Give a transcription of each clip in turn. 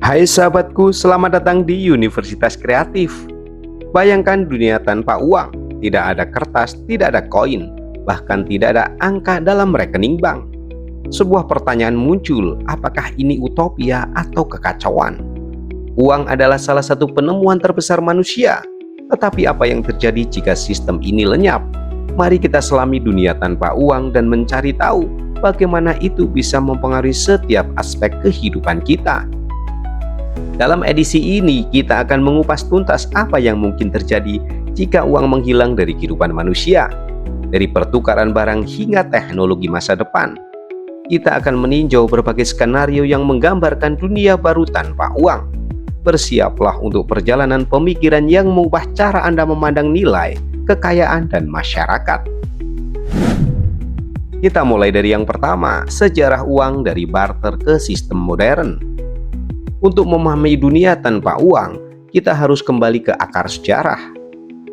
Hai sahabatku, selamat datang di Universitas Kreatif. Bayangkan dunia tanpa uang, tidak ada kertas, tidak ada koin, bahkan tidak ada angka dalam rekening bank. Sebuah pertanyaan muncul, apakah ini utopia atau kekacauan? Uang adalah salah satu penemuan terbesar manusia, tetapi apa yang terjadi jika sistem ini lenyap? Mari kita selami dunia tanpa uang dan mencari tahu bagaimana itu bisa mempengaruhi setiap aspek kehidupan kita. Dalam edisi ini, kita akan mengupas tuntas apa yang mungkin terjadi jika uang menghilang dari kehidupan manusia, dari pertukaran barang hingga teknologi masa depan. Kita akan meninjau berbagai skenario yang menggambarkan dunia baru tanpa uang. Bersiaplah untuk perjalanan pemikiran yang mengubah cara Anda memandang nilai, kekayaan, dan masyarakat. Kita mulai dari yang pertama, sejarah uang dari barter ke sistem modern. Untuk memahami dunia tanpa uang, kita harus kembali ke akar sejarah.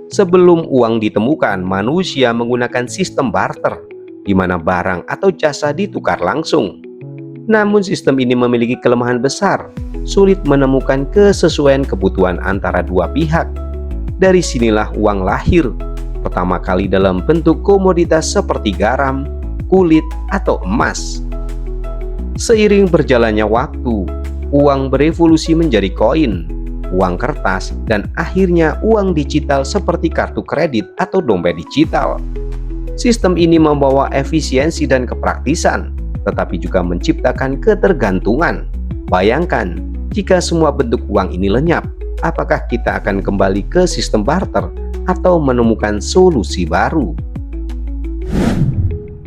Sebelum uang ditemukan, manusia menggunakan sistem barter, di mana barang atau jasa ditukar langsung. Namun sistem ini memiliki kelemahan besar, sulit menemukan kesesuaian kebutuhan antara dua pihak. Dari sinilah uang lahir, pertama kali dalam bentuk komoditas seperti garam, kulit, atau emas. Seiring berjalannya waktu, uang berevolusi menjadi koin, uang kertas, dan akhirnya uang digital seperti kartu kredit atau dompet digital. Sistem ini membawa efisiensi dan kepraktisan, tetapi juga menciptakan ketergantungan. Bayangkan, jika semua bentuk uang ini lenyap, apakah kita akan kembali ke sistem barter atau menemukan solusi baru?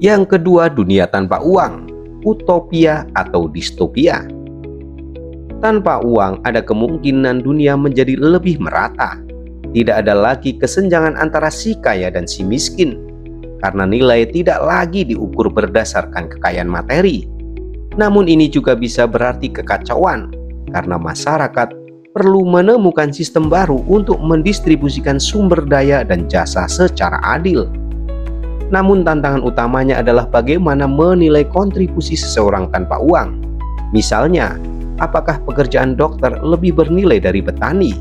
Yang kedua, dunia tanpa uang, utopia atau distopia. Tanpa uang, ada kemungkinan dunia menjadi lebih merata. Tidak ada lagi kesenjangan antara si kaya dan si miskin, karena nilai tidak lagi diukur berdasarkan kekayaan materi. Namun ini juga bisa berarti kekacauan, karena masyarakat perlu menemukan sistem baru untuk mendistribusikan sumber daya dan jasa secara adil. Namun tantangan utamanya adalah bagaimana menilai kontribusi seseorang tanpa uang. Misalnya, apakah pekerjaan dokter lebih bernilai dari petani?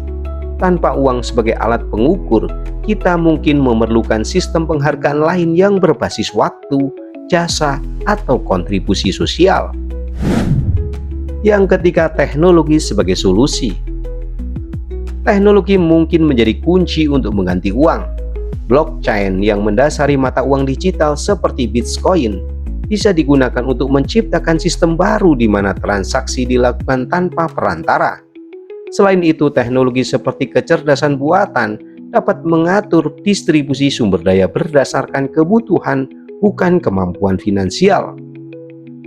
Tanpa uang sebagai alat pengukur, kita mungkin memerlukan sistem penghargaan lain yang berbasis waktu, jasa, atau kontribusi sosial. Yang ketiga, teknologi sebagai solusi. Teknologi mungkin menjadi kunci untuk mengganti uang. Blockchain yang mendasari mata uang digital seperti Bitcoin bisa digunakan untuk menciptakan sistem baru di mana transaksi dilakukan tanpa perantara. Selain itu, teknologi seperti kecerdasan buatan dapat mengatur distribusi sumber daya berdasarkan kebutuhan, bukan kemampuan finansial.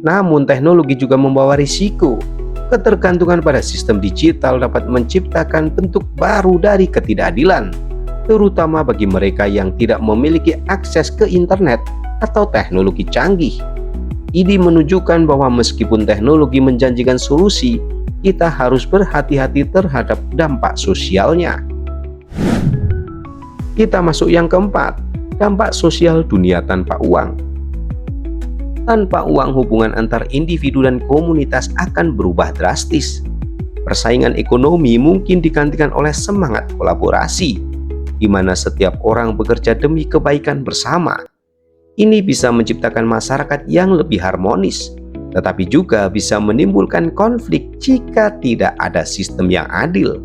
Namun, teknologi juga membawa risiko. Ketergantungan pada sistem digital dapat menciptakan bentuk baru dari ketidakadilan, terutama bagi mereka yang tidak memiliki akses ke internet atau teknologi canggih. Ini menunjukkan bahwa meskipun teknologi menjanjikan solusi, kita harus berhati-hati terhadap dampak sosialnya. Kita masuk yang keempat, dampak sosial dunia tanpa uang. Tanpa uang, hubungan antar individu dan komunitas akan berubah drastis. Persaingan ekonomi mungkin digantikan oleh semangat kolaborasi, di mana setiap orang bekerja demi kebaikan bersama. Ini bisa menciptakan masyarakat yang lebih harmonis, tetapi juga bisa menimbulkan konflik jika tidak ada sistem yang adil.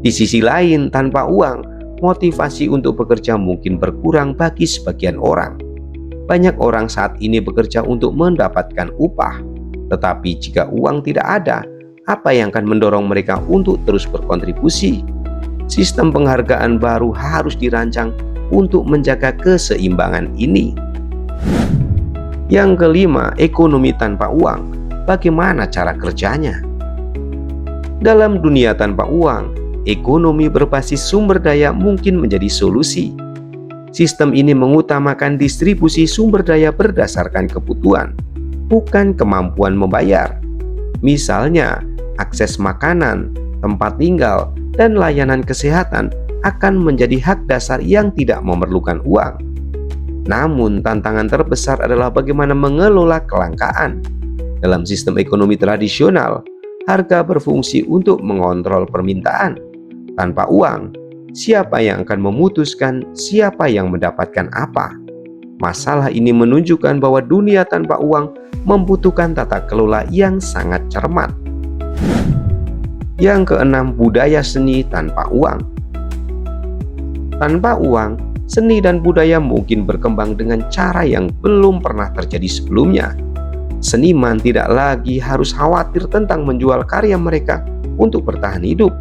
Di sisi lain, tanpa uang, motivasi untuk bekerja mungkin berkurang bagi sebagian orang. Banyak orang saat ini bekerja untuk mendapatkan upah, tetapi jika uang tidak ada, apa yang akan mendorong mereka untuk terus berkontribusi? Sistem penghargaan baru harus dirancang untuk menjaga keseimbangan ini. Yang kelima, ekonomi tanpa uang. Bagaimana cara kerjanya? Dalam dunia tanpa uang, ekonomi berbasis sumber daya mungkin menjadi solusi. Sistem ini mengutamakan distribusi sumber daya berdasarkan kebutuhan, bukan kemampuan membayar. Misalnya, akses makanan, tempat tinggal, dan layanan kesehatan akan menjadi hak dasar yang tidak memerlukan uang. Namun, tantangan terbesar adalah bagaimana mengelola kelangkaan. Dalam sistem ekonomi tradisional, harga berfungsi untuk mengontrol permintaan. Tanpa uang, siapa yang akan memutuskan siapa yang mendapatkan apa? Masalah ini menunjukkan bahwa dunia tanpa uang membutuhkan tata kelola yang sangat cermat. Yang keenam, budaya seni tanpa uang. Tanpa uang, seni dan budaya mungkin berkembang dengan cara yang belum pernah terjadi sebelumnya. Seniman tidak lagi harus khawatir tentang menjual karya mereka untuk bertahan hidup.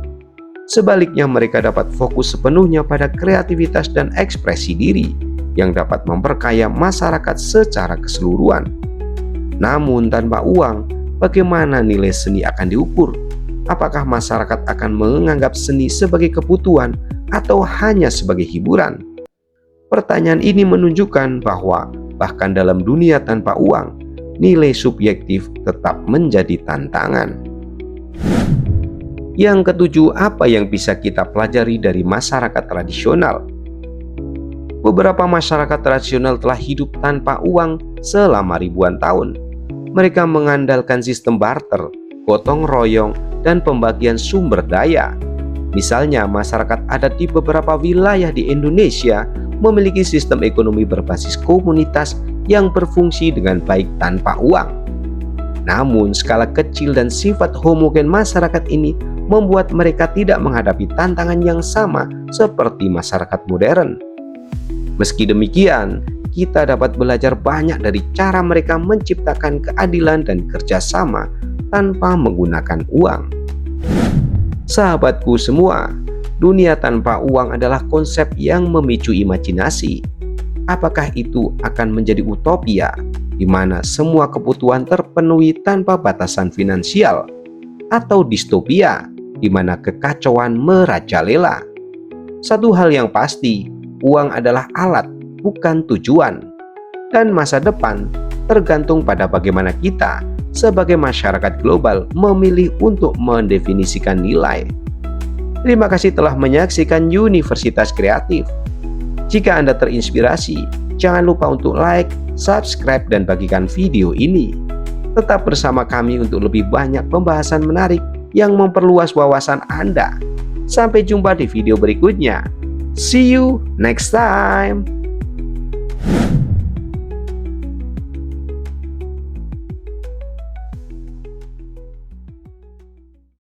Sebaliknya, mereka dapat fokus sepenuhnya pada kreativitas dan ekspresi diri yang dapat memperkaya masyarakat secara keseluruhan. Namun tanpa uang, bagaimana nilai seni akan diukur? Apakah masyarakat akan menganggap seni sebagai kebutuhan atau hanya sebagai hiburan? Pertanyaan ini menunjukkan bahwa bahkan dalam dunia tanpa uang, nilai subjektif tetap menjadi tantangan. Yang ketujuh, apa yang bisa kita pelajari dari masyarakat tradisional? Beberapa masyarakat tradisional telah hidup tanpa uang selama ribuan tahun. Mereka mengandalkan sistem barter, gotong royong, dan pembagian sumber daya. Misalnya, masyarakat adat di beberapa wilayah di Indonesia memiliki sistem ekonomi berbasis komunitas yang berfungsi dengan baik tanpa uang. Namun, skala kecil dan sifat homogen masyarakat ini membuat mereka tidak menghadapi tantangan yang sama seperti masyarakat modern. Meski demikian, kita dapat belajar banyak dari cara mereka menciptakan keadilan dan kerjasama tanpa menggunakan uang. Sahabatku semua, dunia tanpa uang adalah konsep yang memicu imajinasi. Apakah itu akan menjadi utopia di mana semua kebutuhan terpenuhi tanpa batasan finansial, atau distopia di mana kekacauan merajalela? Satu hal yang pasti, uang adalah alat, bukan tujuan. Dan masa depan tergantung pada bagaimana kita sebagai masyarakat global memilih untuk mendefinisikan nilai. Terima kasih telah menyaksikan Universitas Kreatif. Jika Anda terinspirasi, jangan lupa untuk like, subscribe, dan bagikan video ini. Tetap bersama kami untuk lebih banyak pembahasan menarik yang memperluas wawasan Anda. Sampai jumpa di video berikutnya. See you next time.